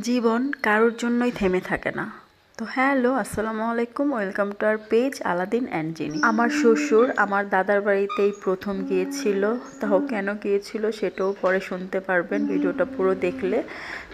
জীবন কারোর জন্যই থেমে থাকে না। তো হ্যালো, আসসালামু আলাইকুম, welcome to our page Aladdin and Genie. আমার শ্বশুর আমার দাদার বাড়িতেই প্রথম গিয়েছিল, তাও কেন গিয়েছিল সেটাও পরে শুনতে পারবেন ভিডিওটা পুরো দেখলে।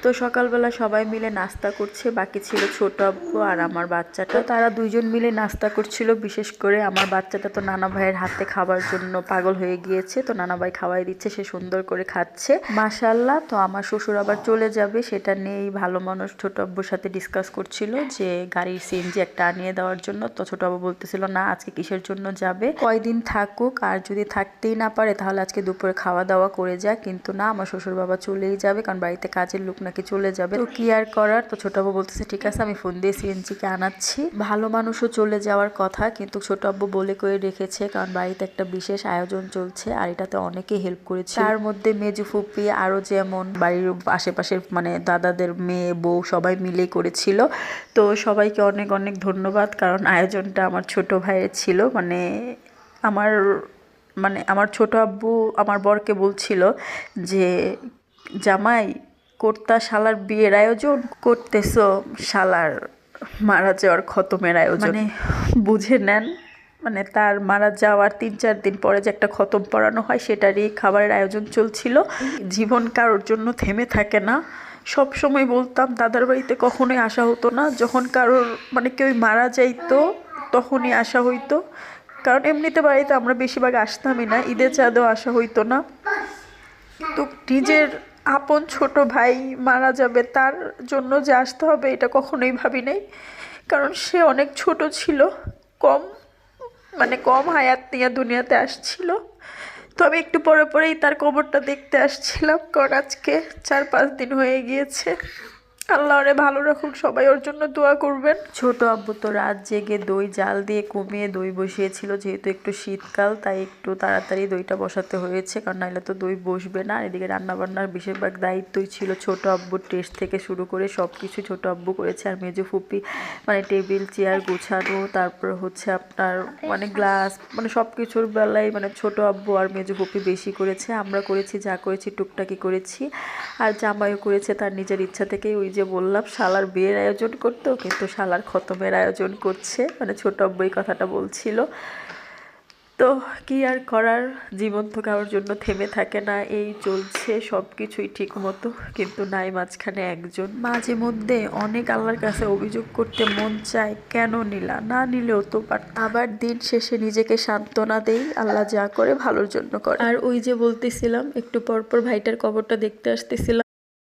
তো সকালবেলা সবাই মিলে নাস্তা করছে, বাকি ছিল ছোট আব্বু আর আমার বাচ্চাটা। তারা দুইজন মিলে নাস্তা করছিল। বিশেষ করে আমার বাচ্চাটা তো নানা ভাইয়ের হাতে খাবার জন্য পাগল হয়ে গিয়েছে, তো নানা ভাই খাওয়াই দিচ্ছে, সে সুন্দর করে খাচ্ছে মাশাআল্লাহ। তো আমার শ্বশুর আবার চলে যাবে, সেটা নিয়েই ভালো মানুষ ছোট আব্বুর সাথে ডিসকাস করছিল যে গাড়ির সিএনজি একটা আনিয়ে দেওয়ার জন্য। তো ছোট আব্বু বলতেছিল না আজকে কিসের জন্য যাবে, কয়দিন থাকুক, আর যদি থাকতেই না পারে তাহলে আজকে দুপুরে খাওয়া দাওয়া করে যাক। কিন্তু না, আমার শ্বশুর বাবা চলেই যাবে, কারণ বাড়িতে কাজের লোক নাকি চলে যাবে। তো কি আর করার। তো ছোট আব্বু বলতেছে ঠিক আছে, আমি ফোন দিয়ে সিএনজি কে আনাচ্ছি। ভালো মানুষও চলে যাওয়ার কথা, কিন্তু ছোট আব্বু বলে করে রেখেছে, কারণ বাড়িতে একটা বিশেষ আয়োজন চলছে আর এটাতে অনেকে হেল্প করেছে। তার মধ্যে মেজু ফুপি আরো যেমন বাড়ির আশেপাশের মানে দাদাদের মেয়ে বউ সবাই মিলেই করেছিল। তো সবাইকে অনেক অনেক ধন্যবাদ, কারণ আয়োজনটা আমার ছোট ভাইয়ের ছিল। আমার আমার ছোট আব্বু আমার বরকে বলছিল যে জামাই কর্তা শালার বিয়ের আয়োজন করতেছো, শালার মারা যাওয়ার খতমের আয়োজন। বুঝে নেন, তার মারা যাওয়ার 3-4 দিন পরে যে একটা খতম পড়ানো হয় সেটারই খাবারের আয়োজন চলছিল। জীবন কারোর জন্য থেমে থাকে না। সব সময় বলতাম দাদার বাড়িতে কখনোই আসা হতো না, যখন কারোর কেউ মারা যাইতো তখনই আসা হইতো। কারণ এমনিতে বাড়িতে আমরা বেশিরভাগ আসতামই না, ঈদের চাঁদেও আসা হইতো না। তো নিজের আপন ছোট ভাই মারা যাবে, তার জন্য যে আসতে হবে এটা কখনোই ভাবি নাই। কারণ সে অনেক ছোট ছিল, কম কম হায়াত নিয়ে দুনিয়াতে আসছিল। তো আমি একটু পরে পরেই তার কবরটা দেখতে আসছিলাম, কারণ আজকে 4-5 দিন হয়ে গিয়েছে। আল্লাহ ওরে ভালো রাখুক, সবাই ওর জন্য দোয়া করবেন। ছোট আব্বু তো রাত জেগে দই জাল দিয়ে কমিয়ে দই বসিয়েছিল, যেহেতু একটু শীতকাল তাই একটু তাড়াতাড়ি দইটা বসাতে হয়েছে, কারণ নাহলে তো দই বসবে না। এদিকে রান্নাবান্নার বেশিরভাগ দায়িত্বই ছিল ছোট আব্বুর, টেস্ট থেকে শুরু করে সব কিছু ছোট আব্বু করেছে। আর মেজো ফুপি টেবিল চেয়ার গোছানো, তারপর হচ্ছে আপনার গ্লাস সব কিছুর বেলায় ছোট আব্বু আর মেজো ফুপি বেশি করেছে। আমরা করেছি যা করেছি টুকটাকি করেছি। আর জামাইও করেছে তার নিজের ইচ্ছা থেকেই, ওই যে বললাম শালার বিয়ের আয়োজন করতেও, কিন্তু শালার খতমের আয়োজন করছে, ছোট আব্বু এই কথাটা বলছিল। তো কি আর করার, জীবন তো কারোর জন্য থেমে থাকে না, এই চলছে সব কিছুই ঠিক মতো। কিন্তু নাই মাঝখানে একজন। মাঝে মধ্যে অনেক আল্লাহর কাছে অভিযোগ করতে মন চায়, কেন নিলা, না নিলেও তো পারত। আবার দিন শেষে নিজেকে সান্ত্বনা দেই, আল্লাহ যা করে ভালোর জন্য করে। আর ওই যে বলতেছিলাম একটু পরপর ভাইটার কবরটা দেখতে আসতেছিলাম।